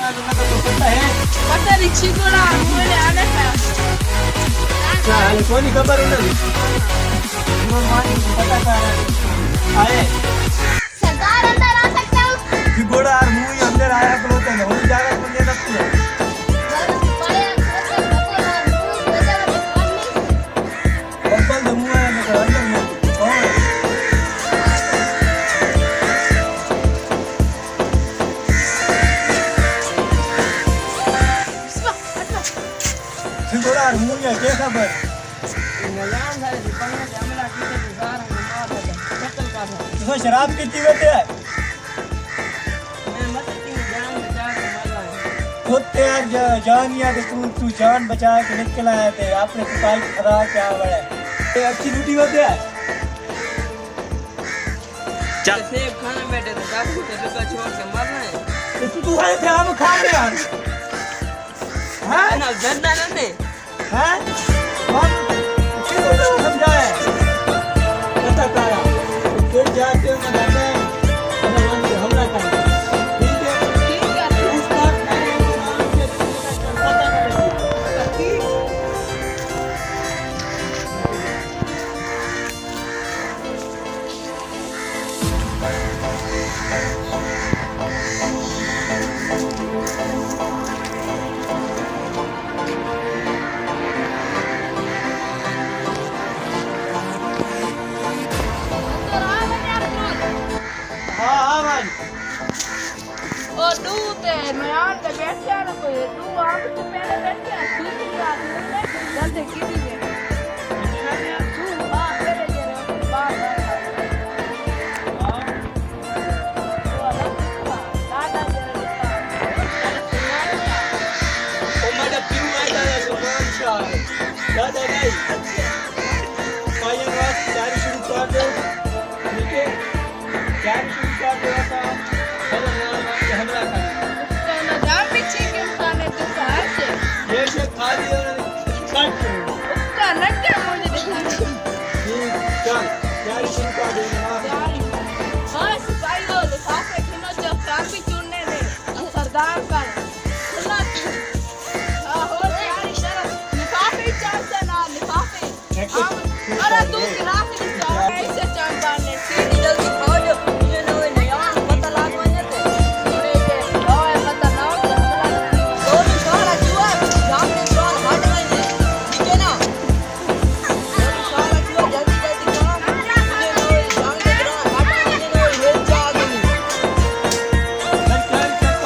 पता नहीं चिकोड़ा मुझे आने का चाल कोनी खबर नहीं वो मानी पता कर आए सरदार अंदर आ सकता हूँ चिकोड़ा और मुंह अंदर आया बोलते हैं वो जागा कुछ नहीं रखते बब्बल तो मुंह है मेरे अंदर में कौन चिकोड़ा और मुंह है क्या खबर नलान सारे दिपांगे हमला किसे गुजार हम मार था कत्ल का था तो शराब पीती होते है मैं मत की जान बचा के मारा होते यार जानिया के तू जान बचा के निकल आए थे आपने सिपाही खरा क्या बड़ा ये अच्छी ड्यूटी होती है चल सेब खाने बैठे थे बाबू को लुका छोड़ के मरना है तो तू आए थे हम खा रहे हैं हैं ना डरना नहीं हैं हम किसको समझाए पता करा फिर जाते हो ना जाते हैं हमला करना ठीक है ठीक है उस बात में पता करेगी हाँ हाँ भाई ओ तू ते मैं आन के बैठा ना कोई तू आम से पहले बैठा सीधी बात है जल्दी कीधी है तू हां तेरे तेरे बात उम्मीद क्यों आता है सुभान शाह दादा भाई पायन वास चार शुरू कर दो ठीक है चार शुरू कर दो था हमला कर तो ना जान पीछे के खाने तो कहां से ये से खा लिया कट उसका नक्कर मुझे दिखा ठीक चल चार शुरू कर दो हां सिपाही हो लिफाफे किनो जो काफी चुनने ने सरदार का खुला हो यार शर्म लिफाफे चार से ना लिफाफे अरे तू गिलास नहीं चाह ऐसे चार पाने सीधी जल्दी खाओ जो ये न होए नहीं आवाज पता लागवाने थे थोड़े के ओए पता ना हो दोनों सारा जुआ जान के जुआ हट गए ठीक है ना दोनों सारा जुआ जल्दी जल्दी काम ये न होए जान के जुआ हट गए न होए हेल जा गई चल चल चल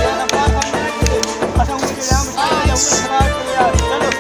ये ना पार करना अच्छा मुझे नाम खराब कर यार चलो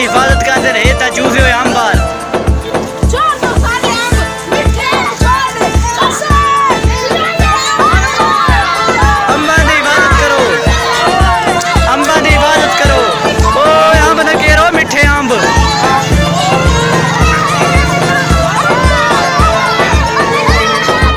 हिफाजत करते रहे तो चूहे